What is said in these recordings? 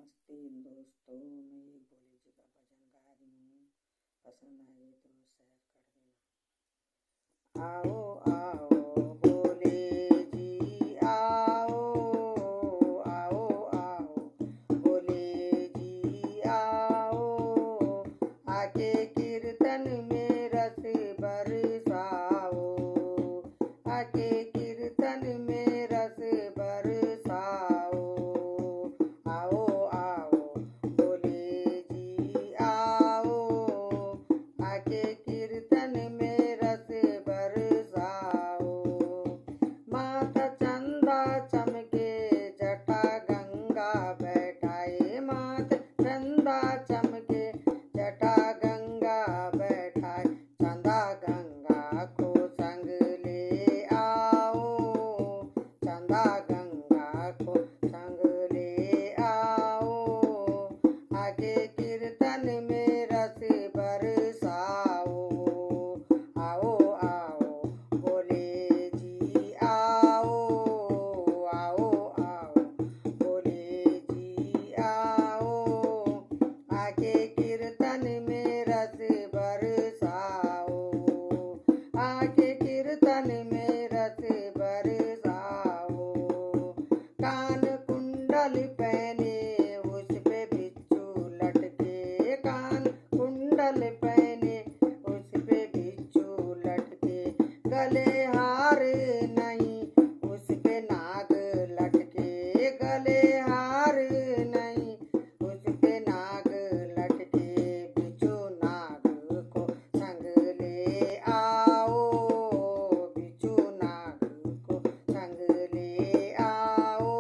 नमस्ते दोस्तों, मैं एक भोले जी का भजन गा रही हूँ। पसंद आए तो शेयर कर देना। आओ आओ भोले जी आओ, आओ आओ भोले जी आओ, आके कीर्तन में रस बरसाओ, आके कीर्तन में रस बरसाओ। आओ आओ भोले जी आओ, आके कीर्तन में रस बरसाओ। माता चंदा चमके जटा गंगा बैठाए, माता चंदा चमके जटा गंगा बैठाए। चंदा गंगा को संग ले आओ, चंदा गंगा को संग ले आओ, आगे कीर्तन में रस बरसाओ। आओ आओ भोले जी आओ, आओ आओ भोले जी आओ, आगे कीर्तन में रस बरसाओ, आगे कीर्तन में रस बरसाओ। कान कुंडल पहने उस पे बिच्छू लटके, कान कुंडल पहने उस पे बिच्छू लटके। गले हार नहीं उस पे नाग लटके, गले हार नहीं उस पे नाग लटके। बिच्छू नाग को संग ले आओ, बिच्छू नाग को संग ले आओ,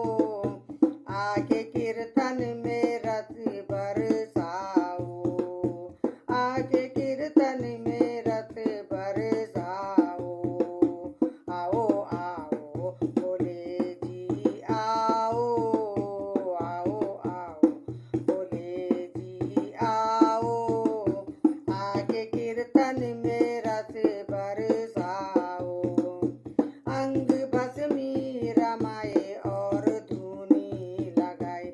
आके कीर्तन में रस बरसाओ, आके कीर्तन में रस बरसाओ। आओ आओ भोले जी आओ, आओ आओ भोले जी आओ, आके कीर्तन में रस बरसाओ। अंग भस्मी रमाए और धूनी लगाए,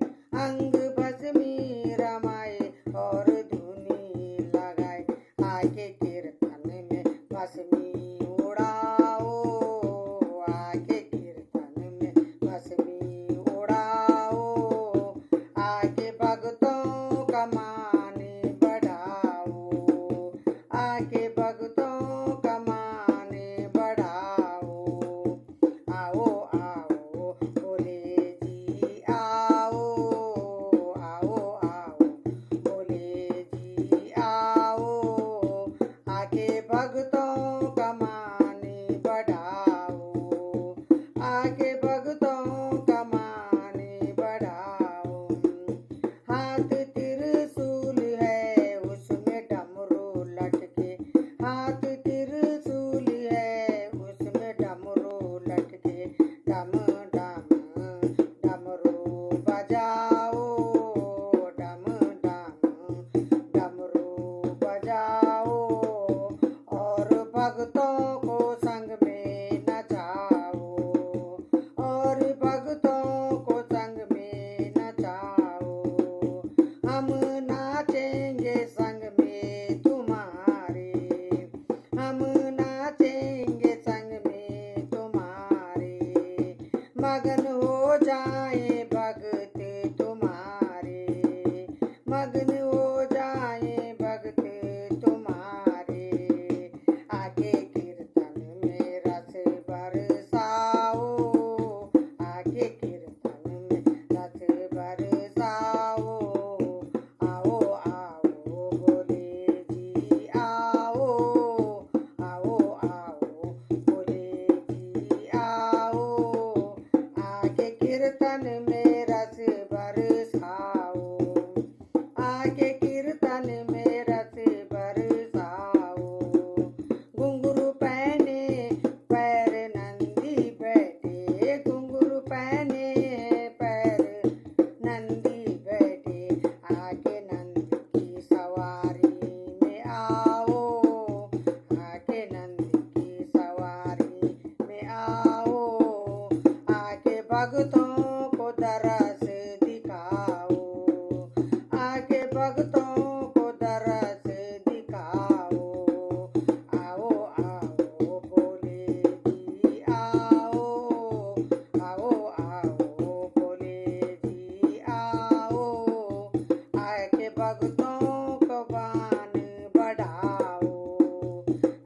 भक्तों को बान बढ़ाओ,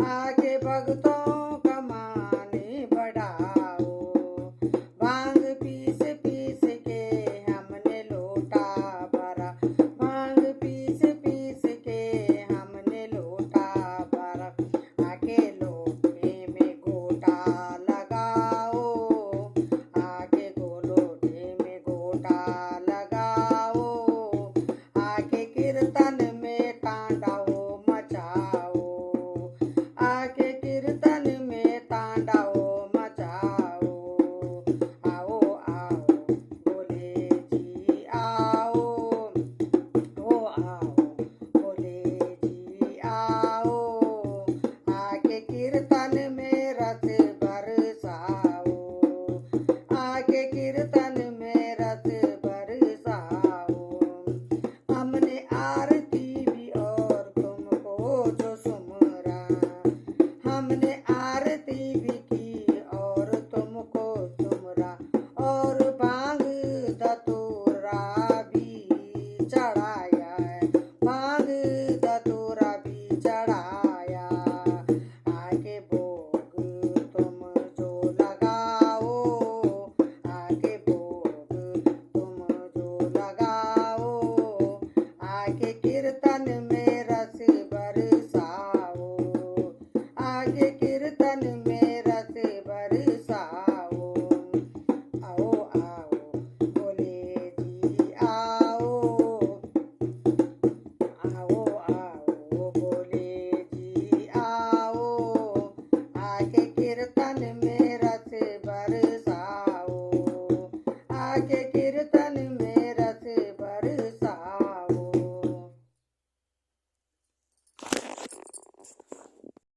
आके भक्तों का मान बढ़ाओ। भांग पीस पीस के हमने लोटा भरा, भांग पीस पीस के हमने लोटा भरा। आके लोटे में गोटा लगाओ, आके गोलोटे में गोटा लगाओ। आके कीर्तन में तांडव मचाओ, आके कीर्तन में तांडव मचाओ। आओ आओ भोले जी आओ, ओ आओ भोले जी आओ। आके कीर्तन में रस बरसाओ, आके कीर्तन में रस बरसाओ। हमने आरती भी और तुमको जो सुमरा, हमने आरती भी की और तुमको सुमरा। और भांग धतूरा भी चढ़ाया है, भांग धतूरा भी चढ़ाया। आके भोग तुम जो लगाओ, आके भोग तुम जो लगाओ। आके कीर्तन में रस बरसाओ, आके कीर्तन में रस बरसाओ। आओ आओ भोले जी आओ, आओ आओ